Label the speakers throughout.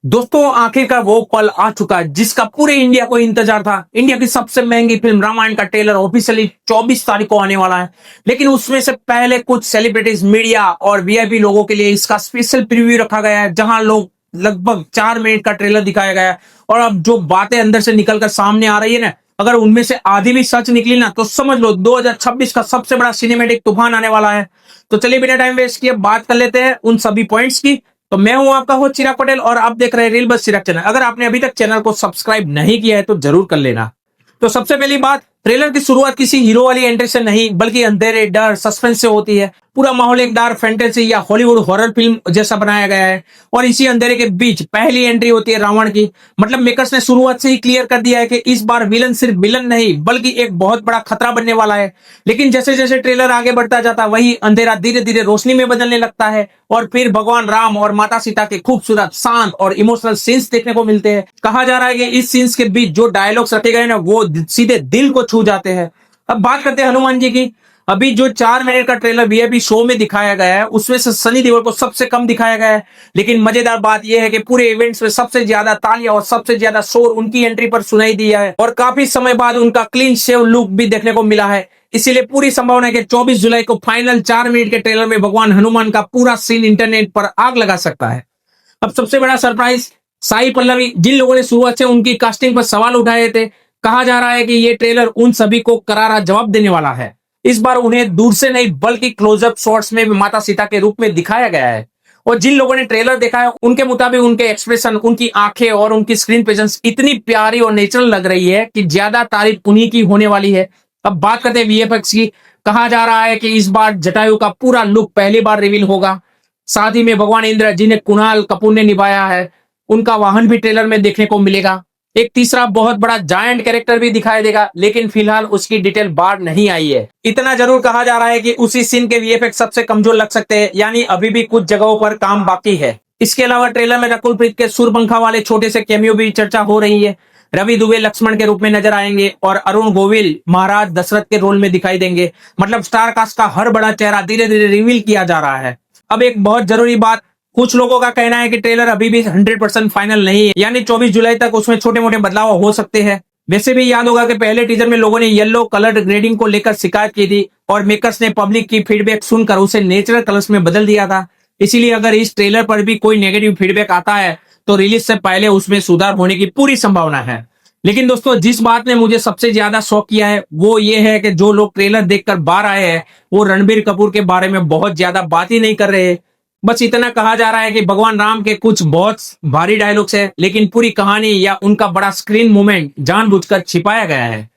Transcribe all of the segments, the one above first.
Speaker 1: दोस्तों आखिरकार वो पल आ चुका है जिसका पूरे इंडिया को इंतजार था। इंडिया की सबसे महंगी फिल्म रामायण का ट्रेलर ऑफिशियली 24 तारीख को आने वाला है। लेकिन उसमें से पहले कुछ सेलिब्रिटीज, मीडिया और वीआईपी लोगों के लिए इसका स्पेशल प्रीव्यू रखा गया है, जहां लोग लगभग 4 मिनट का ट्रेलर दिखाया गया है। और अब जो बातें अंदर से निकलकर सामने आ रही है ना, अगर उनमें से आधी भी सच निकली ना, तो समझ लो 2026 का सबसे बड़ा सिनेमैटिक तूफान आने वाला है। तो चलिए बिना टाइम वेस्ट किए बात कर लेते हैं उन सभी पॉइंट्स की। तो मैं हूं आपका होस्ट चिराग पटेल और आप देख रहे हैं रील बस चिराग चैनल। अगर आपने अभी तक चैनल को सब्सक्राइब नहीं किया है तो जरूर कर लेना। तो सबसे पहली बात, ट्रेलर की शुरुआत किसी हीरो वाली एंट्री से नहीं बल्कि अंधेरे, डर, सस्पेंस से होती है। पूरा माहौल एक डार्क फैंटेसी या हॉलीवुड हॉरर फिल्म जैसा बनाया गया है। और इसी अंधेरे के बीच पहली एंट्री होती है रावण की। मतलब मेकर्स ने शुरुआत से ही क्लियर कर दिया है कि इस बार विलन सिर्फ विलन नहीं बल्कि एक बहुत बड़ा खतरा बनने वाला है। लेकिन जैसे जैसे ट्रेलर आगे बढ़ता जाता वही अंधेरा धीरे धीरे रोशनी में बदलने लगता है और फिर भगवान राम और माता सीता के खूबसूरत, शांत और इमोशनल सीन्स देखने को मिलते हैं। कहा जा रहा है कि इस सीन्स के बीच जो डायलॉग्स रखे गए ना, वो सीधे दिल को छू जाते हैं। अब बात करते हैं हनुमान जी की। अभी जो 4 मिनट का ट्रेलर वीआईपी शो में दिखाया गया है उसमें से सनी देओल को सबसे कम दिखाया गया है। लेकिन मजेदार बात यह है कि पूरे इवेंट्स में सबसे ज्यादा तालियां और सबसे ज्यादा शोर उनकी एंट्री पर सुनाई दिया है और काफी समय बाद उनका क्लीन शेव लुक भी देखने को मिला है। इसीलिए पूरी संभावना है कि 24 जुलाई को फाइनल 4 मिनट के ट्रेलर में भगवान हनुमान का पूरा सीन इंटरनेट पर आग लगा सकता है। अब सबसे बड़ा सरप्राइज, साई पल्लवी, जिन लोगों ने शुरुआत से उनकी कास्टिंग पर सवाल उठाए थे, कहा जा रहा है कि ये ट्रेलर उन सभी को करारा जवाब देने वाला है। इस बार उन्हें दूर से नहीं बल्कि क्लोजअप शॉट्स में भी माता सीता के रूप में दिखाया गया है। और जिन लोगों ने ट्रेलर देखा है उनके मुताबिक उनके एक्सप्रेशन, उनकी आंखें और उनकी स्क्रीन प्रेजेंस इतनी प्यारी और नेचुरल लग रही है कि ज्यादा तारीफ उन्हीं की होने वाली है। अब बात करते हैं वीएफएक्स की। कहा जा रहा है कि इस बार जटायु का पूरा लुक पहली बार रिवील होगा। साथ ही में भगवान इंद्र, जिन्हें कुणाल कपूर ने निभाया है, उनका वाहन भी ट्रेलर में देखने को मिलेगा। एक तीसरा बहुत बड़ा जायंट कैरेक्टर भी दिखाई देगा, लेकिन फिलहाल उसकी डिटेल बाहर नहीं आई है। इतना जरूर कहा जा रहा है कि उसी सीन के वीएफएक्स सबसे कमजोर लग सकते हैं, यानी अभी भी कुछ जगहों पर काम बाकी है। इसके अलावा ट्रेलर में रकुल प्रीत के सुरपंखा वाले छोटे से कैमियो भी चर्चा हो रही है। रवि दुबे लक्ष्मण के रूप में नजर आएंगे और अरुण गोविल महाराज दशरथ के रोल में दिखाई देंगे। मतलब स्टार कास्ट का हर बड़ा चेहरा धीरे धीरे रिवील किया जा रहा है। अब एक बहुत जरूरी बात, कुछ लोगों का कहना है कि ट्रेलर अभी भी 100% फाइनल नहीं है, यानी 24 जुलाई तक उसमें छोटे मोटे बदलाव हो सकते हैं। वैसे भी याद होगा कि पहले टीजर में लोगों ने येलो कलर ग्रेडिंग को लेकर शिकायत की थी और मेकर्स ने पब्लिक की फीडबैक सुनकर उसे नेचुरल कलर्स में बदल दिया था। इसीलिए अगर इस ट्रेलर पर भी कोई नेगेटिव फीडबैक आता है तो रिलीज से पहले उसमें सुधार होने की पूरी संभावना है। लेकिन दोस्तों, जिस बात ने मुझे सबसे ज्यादा शॉक किया है वो ये है कि जो लोग ट्रेलर देखकर बाहर आए हैं वो रणबीर कपूर के बारे में बहुत ज्यादा बात ही नहीं कर रहे। बस इतना कहा जा रहा है कि भगवान राम के कुछ बहुत भारी डायलॉग्स है, लेकिन पूरी कहानी या उनका बड़ा स्क्रीन मूवमेंट जानबूझकर छिपाया गया है।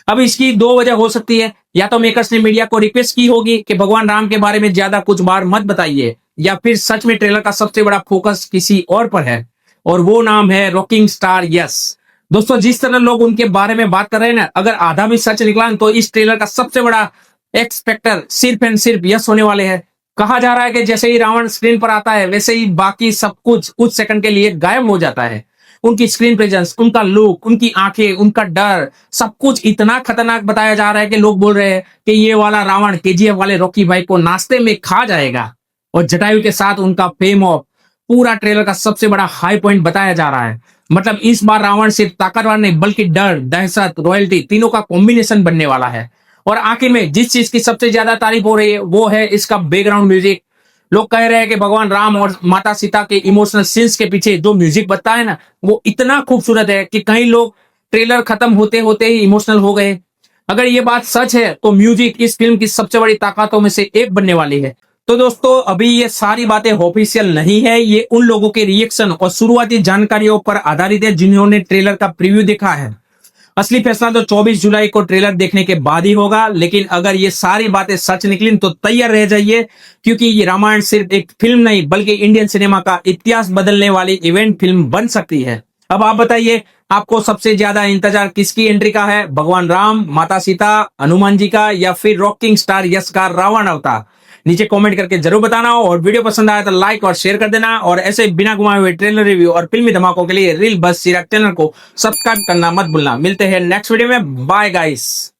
Speaker 1: अब इसकी दो वजह हो सकती है, या तो मेकर्स ने मीडिया को रिक्वेस्ट की होगी कि भगवान राम के बारे में ज्यादा कुछ बार मत बताइए, या फिर सच में ट्रेलर का सबसे बड़ा फोकस किसी और पर है और वो नाम है रॉकिंग स्टार यस। दोस्तों, जिस तरह लोग उनके बारे में बात कर रहे हैं ना, अगर आधा भी सच निकला तो इस ट्रेलर का सबसे बड़ा एक्सपेक्टर सिर्फ एंड सिर्फ यस होने वाले हैं। कहा जा रहा है कि जैसे ही रावण स्क्रीन पर आता है वैसे ही बाकी सब कुछ सेकंड के लिए गायब हो जाता है। उनकी स्क्रीन प्रेजेंस, उनका लुक, उनकी आंखें, उनका डर, सब कुछ इतना खतरनाक बताया जा रहा है कि लोग बोल रहे हैं कि ये वाला रावण केजीएफ वाले रॉकी भाई को नाश्ते में खा जाएगा। और जटायु के साथ उनका फेम ऑफ पूरा ट्रेलर का सबसे बड़ा हाई पॉइंट बताया जा रहा है। मतलब इस बार रावण सिर्फ ताकतवर नहीं बल्कि डर, दहशत, रॉयल्टी तीनों का कॉम्बिनेशन बनने वाला है। और आखिर में जिस चीज की सबसे ज्यादा तारीफ हो रही है वो है इसका बैकग्राउंड म्यूजिक। लोग कह रहे हैं कि भगवान राम और माता सीता के इमोशनल सीन्स के पीछे जो म्यूजिक बजता है ना, वो इतना खूबसूरत है कि कई लोग ट्रेलर खत्म होते होते ही इमोशनल हो गए। अगर ये बात सच है तो म्यूजिक इस फिल्म की सबसे बड़ी ताकतों में से एक बनने वाली है। तो दोस्तों, अभी ये सारी बातें ऑफिशियल नहीं है, ये उन लोगों के रिएक्शन और शुरुआती जानकारियों पर आधारित है जिन्होंने ट्रेलर का प्रीव्यू देखा है। असली फैसला तो 24 जुलाई को ट्रेलर देखने के बाद ही होगा। लेकिन अगर ये सारी बातें सच निकली तो तैयार रह जाइए, क्योंकि ये रामायण सिर्फ एक फिल्म नहीं बल्कि इंडियन सिनेमा का इतिहास बदलने वाली इवेंट फिल्म बन सकती है। अब आप बताइए, आपको सबसे ज्यादा इंतजार किसकी एंट्री का है? भगवान राम, माता सीता, हनुमान जी का, या फिर रॉकिंग स्टार यश का रावण अवतार? नीचे कमेंट करके जरूर बताना। और वीडियो पसंद आया तो लाइक और शेयर कर देना। और ऐसे बिना घुमाए हुए ट्रेलर रिव्यू और फिल्मी धमाकों के लिए रील बस चिराग चैनल को सब्सक्राइब करना मत भूलना। मिलते हैं नेक्स्ट वीडियो में। Bye guys.